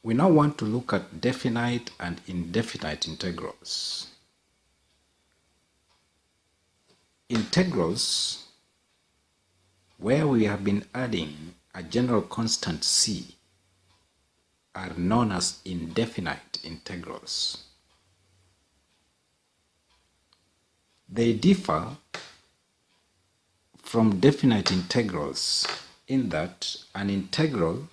We now want to look at definite and indefinite integrals. Integrals, where we have been adding a general constant c, are known as indefinite integrals. They differ from definite integrals in that an integral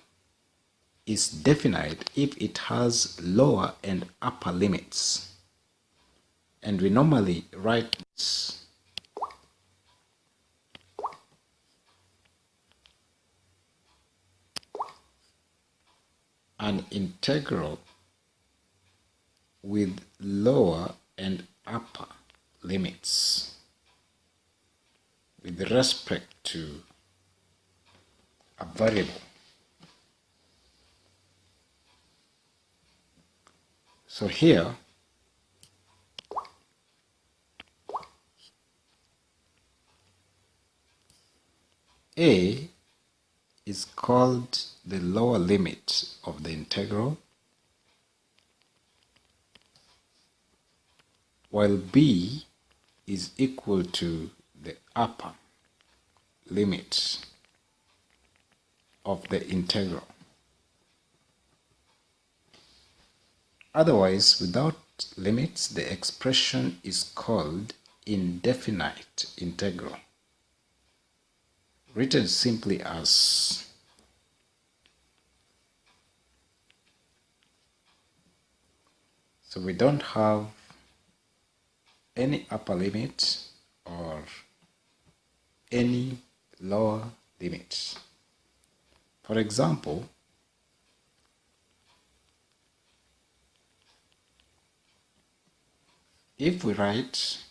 is definite if it has lower and upper limits. And we normally write this an integral with lower and upper limits with respect to a variable. So here, a is called the lower limit of the integral, while b is equal to the upper limit of the integral. Otherwise, without limits, the expression is called indefinite integral, written simply as so we don't have any upper limit or any lower limit. For example, if we write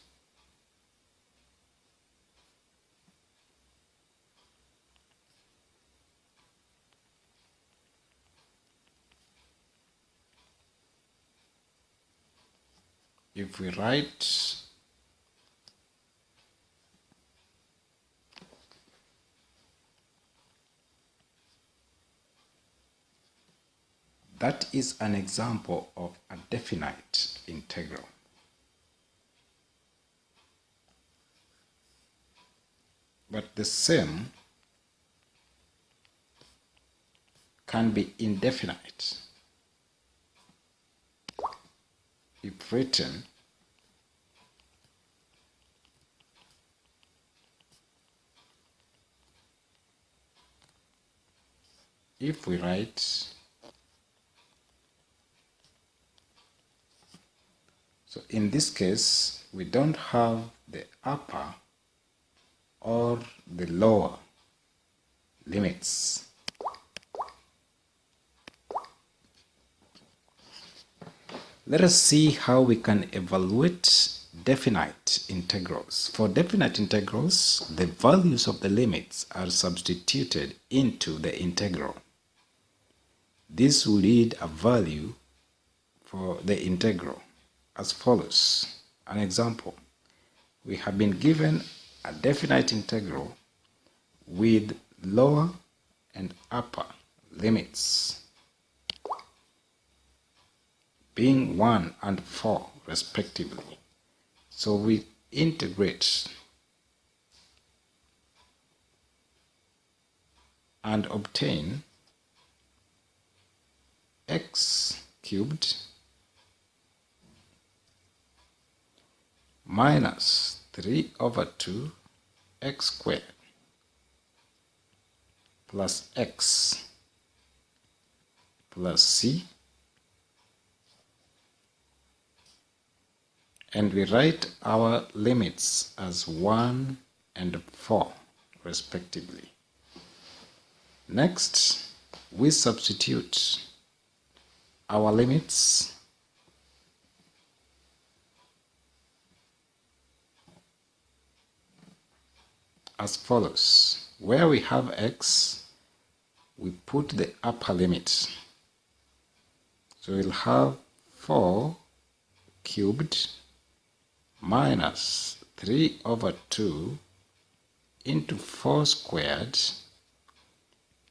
that is an example of a definite integral. But the same can be indefinite if written if we write so in this case we don't have the upper or the lower limits. Let us see how we can evaluate definite integrals. For definite integrals, the values of the limits are substituted into the integral. This will yield a value for the integral as follows. An example, we have been given a definite integral with lower and upper limits being 1 and 4 respectively. So we integrate and obtain x cubed minus 3 over 2 x squared plus x plus c, and we write our limits as 1 and 4 respectively. Next, we substitute our limits as follows. Where we have x, we put the upper limit. So we'll have 4 cubed minus 3 over 2 into 4 squared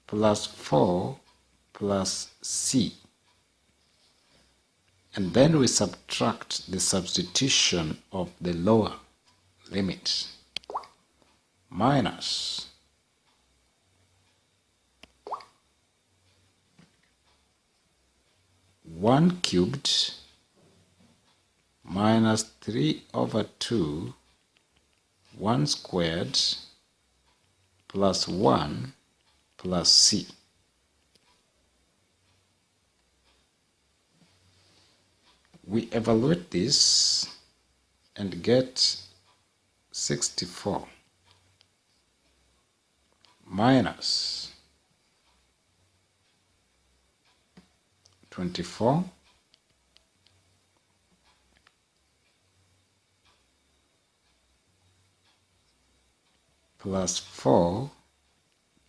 plus 4 plus c. And then we subtract the substitution of the lower limit, minus 1 cubed minus 3 over 2, 1 squared plus 1 plus c. We evaluate this and get 64 minus 24 plus 4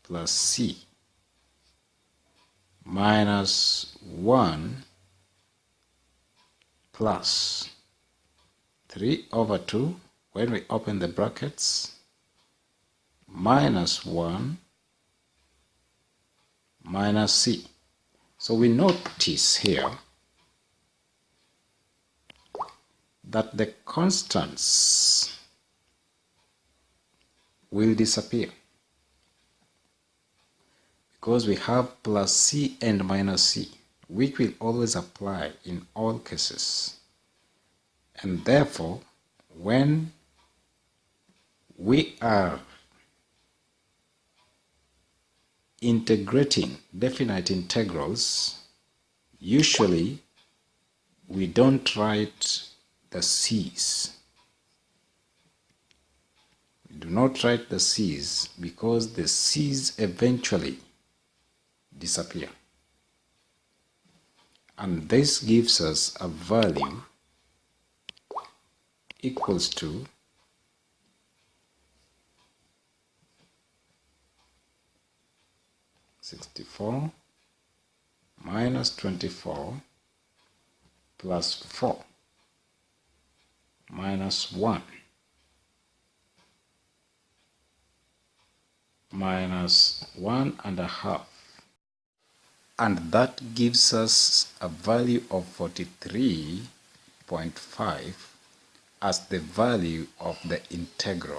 plus c minus 1 plus 3 over 2, when we open the brackets, minus 1 minus c. So we notice here that the constants will disappear because we have plus c and minus c, which will always apply in all cases. And therefore, when we are integrating definite integrals, usually we don't write the c's. We do not write the c's because the c's eventually disappear. And this gives us a value equals to 64 minus 24 plus 4 minus 1 minus 1.5, and that gives us a value of 43.5 as the value of the integral.